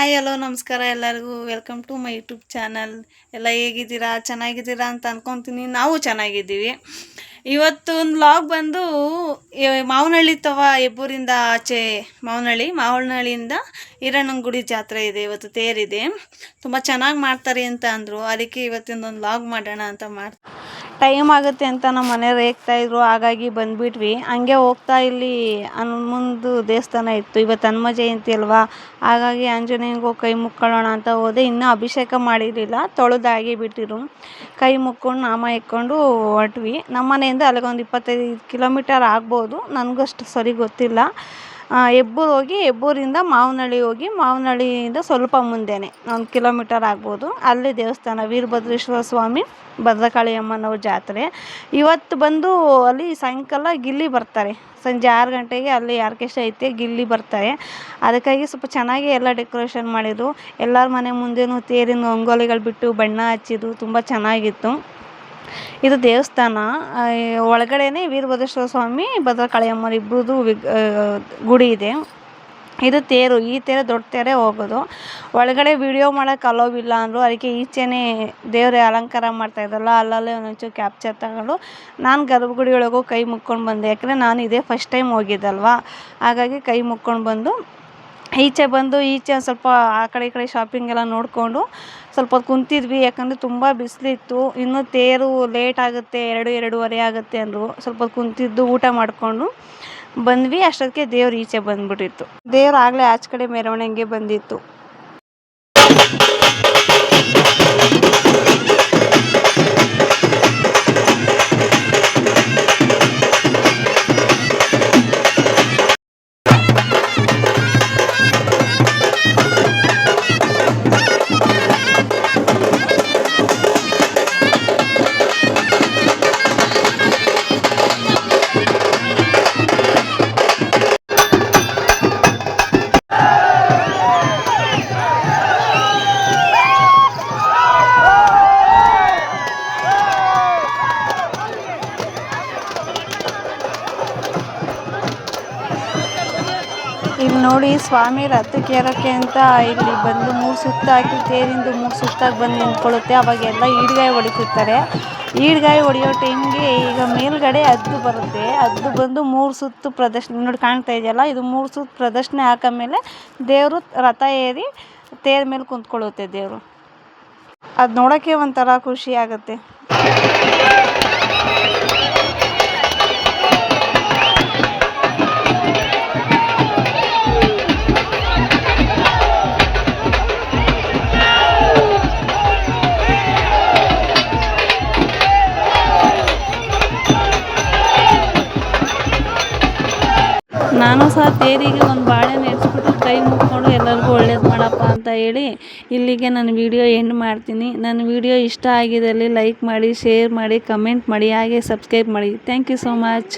Hi hello ನಮಸ್ಕಾರ ಎಲ್ಲರಿಗೂ. Welcome to my YouTube channel. ಎಲ್ಲ ಹೇಗಿದ್ದೀರಾ? ಚೆನ್ನಾಗಿದ್ದೀರಾ ಅಂತ ಅಂದ್ಕೊತೀನಿ. ನಾವು ಚೆನ್ನಾಗಿದ್ದೀವಿ. ಇವತ್ತು ಒಂದು ವ್ಲಾಗ್ ಬಂದು ಮಾವನಹಳ್ಳಿ ಹೆಬ್ಬೂರಿಂದ ಆಚೆ ಮಾವನಹಳ್ಳಿಯಿಂದ ಈರಣ್ಣನ ಜಾತ್ರೆ ಇದೆ. ಇವತ್ತು ತೇರಿದೆ, ತುಂಬ ಚೆನ್ನಾಗಿ ಮಾಡ್ತಾರೆ ಅಂತ ಅಂದರು. ಅದಕ್ಕೆ ಇವತ್ತಿಂದೊಂದು ವ್ಲಾಗ್ ಮಾಡೋಣ ಅಂತ ಟೈಮ್ ಆಗುತ್ತೆ ಅಂತ ನಮ್ಮ ಮನೆಯವ್ರು ರೇಗ್ತಾಯಿದ್ರು. ಹಾಗಾಗಿ ಬಂದುಬಿಟ್ವಿ. ಹಂಗೆ ಹೋಗ್ತಾ ಇಲ್ಲಿ ಹನುಮಂದು ದೇವಸ್ಥಾನ ಇತ್ತು. ಇವತ್ತು ಹನುಮ ಜಯಂತಿ ಅಲ್ವಾ, ಹಾಗಾಗಿ ಆಂಜನೇಯನಿಗೂ ಕೈ ಮುಕ್ಕೊಳ್ಳೋಣ ಅಂತ ಹೋದೆ. ಇನ್ನೂ ಅಭಿಷೇಕ ಮಾಡಿರಲಿಲ್ಲ, ತೊಳೆದಾಗಿ ಬಿಟ್ಟಿರು. ಕೈ ಮುಕ್ಕೊಂಡು ನಾಮ ಇಕ್ಕೊಂಡು ಹೊರಟ್ವಿ. ನಮ್ಮ ಮನೆಯಿಂದ ಅಲ್ಲಿಗೊಂದು 25 ಕಿಲೋಮೀಟರ್ ಆಗ್ಬೋದು, ನನಗಷ್ಟು ಸರಿ ಗೊತ್ತಿಲ್ಲ. ಹೆಬ್ಬೂರಿಂದ ಮಾವನಹಳ್ಳಿ ಹೋಗಿ, ಮಾವನಹಳ್ಳಿಯಿಂದ ಸ್ವಲ್ಪ ಮುಂದೆನೇ 1 ಕಿಲೋಮೀಟರ್ ಆಗ್ಬೋದು. ಅಲ್ಲಿ ದೇವಸ್ಥಾನ ವೀರಭದ್ರೇಶ್ವರ ಸ್ವಾಮಿ, ಭದ್ರಕಾಳಿ ಅಮ್ಮನವ್ರ ಜಾತ್ರೆ. ಇವತ್ತು ಬಂದು ಅಲ್ಲಿ ಸಾಯಂಕಾಲ ಗಿಲ್ಲಿ ಬರ್ತಾರೆ. ಸಂಜೆ 6 ಗಂಟೆಗೆ ಅಲ್ಲಿ ಆರ್ಕೆಸ್ಟ್ರಾ ಐತೆ, ಗಿಲ್ಲಿ ಬರ್ತಾರೆ. ಅದಕ್ಕಾಗಿ ಸ್ವಲ್ಪ ಚೆನ್ನಾಗಿ ಎಲ್ಲ ಡೆಕೋರೇಷನ್ ಮಾಡಿದರು. ಎಲ್ಲರ ಮನೆ ಮುಂದೆನೂ ತೇರಿನ ರಂಗೋಲಿಗಳು ಬಿಟ್ಟು ಬಣ್ಣ ಹಚ್ಚಿದ್ರು, ತುಂಬ ಚೆನ್ನಾಗಿತ್ತು. ಇದು ದೇವಸ್ಥಾನ ಒಳಗಡೆನೇ ವೀರಭದ್ರೇಶ್ವರ ಸ್ವಾಮಿ, ಭದ್ರಕಾಳಿ ಅಮ್ಮನ ಇಬ್ಬರದು ಗುಡಿ ಇದೆ. ಇದು ತೇರು, ಈ ತೇರು ದೊಡ್ಡ ತೇರೇ ಹೋಗೋದು. ಒಳಗಡೆ ವಿಡಿಯೋ ಮಾಡೋಕ್ಕೆ ಅಲೋವಿಲ್ಲ ಅಂದರು. ಅದಕ್ಕೆ ಈಚೆನೇ ದೇವರ ಅಲಂಕಾರ ಮಾಡ್ತಾಯಿದ್ದಲ್ಲ, ಅಲ್ಲಲ್ಲೇ ಒಂದೊಂಚೂರು ಕ್ಯಾಪ್ಚರ್ ತಗೊಂಡು ನಾನು ಗರ್ಭಗುಡಿ ಒಳಗೂ ಕೈ ಮುಕ್ಕೊಂಡು ಬಂದೆ. ಯಾಕಂದರೆ ನಾನು ಇದೇ ಫಸ್ಟ್ ಟೈಮ್ ಹೋಗಿದ್ದಲ್ವ, ಹಾಗಾಗಿ ಕೈ ಮುಕ್ಕೊಂಡು ಬಂದು ಈಚೆ ಒಂದು ಸ್ವಲ್ಪ ಆ ಕಡೆ ಈ ಕಡೆ ಶಾಪಿಂಗ್ ಎಲ್ಲ ನೋಡಿಕೊಂಡು ಸ್ವಲ್ಪ ಹೊತ್ತು ಕುಂತಿದ್ವಿ. ಯಾಕಂದರೆ ತುಂಬ ಬಿಸಿಲಿತ್ತು. ಇನ್ನೂ ತೇರು ಲೇಟ್ ಆಗುತ್ತೆ, 2-2:30 ಆಗುತ್ತೆ ಅಂದರು. ಸ್ವಲ್ಪ ಹೊತ್ತು ಕುಂತಿದ್ದು ಊಟ ಮಾಡಿಕೊಂಡು ಬಂದ್ವಿ. ಅಷ್ಟೊತ್ತಿಗೆ ದೇವ್ರು ಈಚೆ ಬಂದುಬಿಟ್ಟಿತ್ತು. ದೇವ್ರು ಆಗಲೇ ಆಚೆ ಕಡೆ ಮೆರವಣಿಗೆ ಬಂದಿತ್ತು. ಇಲ್ಲಿ ನೋಡಿ, ಸ್ವಾಮಿ ರಥಕ್ಕೆ ಏರೋಕ್ಕೆ ಅಂತ ಇಲ್ಲಿ ಬಂದು 3 ಸುತ್ತು ಹಾಕಿ ತೇರಿಂದು 3 ಸುತ್ತಾಗಿ ಬಂದು ನಿಂತ್ಕೊಳ್ಳುತ್ತೆ. ಅವಾಗೆಲ್ಲ ಈಡ್ಗಾಯಿ ಹೊಡಿತಿರ್ತಾರೆ. ಈಡ್ಗಾಯಿ ಹೊಡೆಯೋ ಟೈಮ್ಗೆ ಈಗ ಮೇಲ್ಗಡೆ ಹದ್ದು ಬರುತ್ತೆ. ಹದ್ದು ಬಂದು 3 ಸುತ್ತು ಪ್ರದಕ್ಷಿಣೆ ನೋಡಿ ಕಾಣ್ತಾ ಇದೆಯಲ್ಲ, ಇದು 3 ಸುತ್ತು ಪ್ರದಕ್ಷಿಣೆ ಹಾಕಮೇಲೆ ದೇವರು ರಥ ಏರಿ ತೇರ ಮೇಲೆ ಕುಂತ್ಕೊಳ್ಳುತ್ತೆ ದೇವರು. ಅದು ನೋಡೋಕ್ಕೆ ಒಂಥರ ಖುಷಿ ಆಗುತ್ತೆ. ನಾನು ಸಹ ತೇರಿಗೆ ಒಂದು ಬಾಳೆನ ಎಡ್ಸ್ಬಿಟ್ಟು ಕೈ ಮುಕ್ಕೊಂಡು ಎಲ್ಲರಿಗೂ ಒಳ್ಳೇದು ಮಾಡಪ್ಪ ಅಂತ ಹೇಳಿ ಇಲ್ಲಿಗೆ ನಾನು ವಿಡಿಯೋ ಎಂಡ್ ಮಾಡ್ತೀನಿ. ನನ್ನ ವಿಡಿಯೋ ಇಷ್ಟ ಆಗಿದ್ದಲ್ಲಿ ಲೈಕ್ ಮಾಡಿ, ಶೇರ್ ಮಾಡಿ, ಕಮೆಂಟ್ ಮಾಡಿ, ಹಾಗೆ ಸಬ್ಸ್ಕ್ರೈಬ್ ಮಾಡಿ. Thank you so much.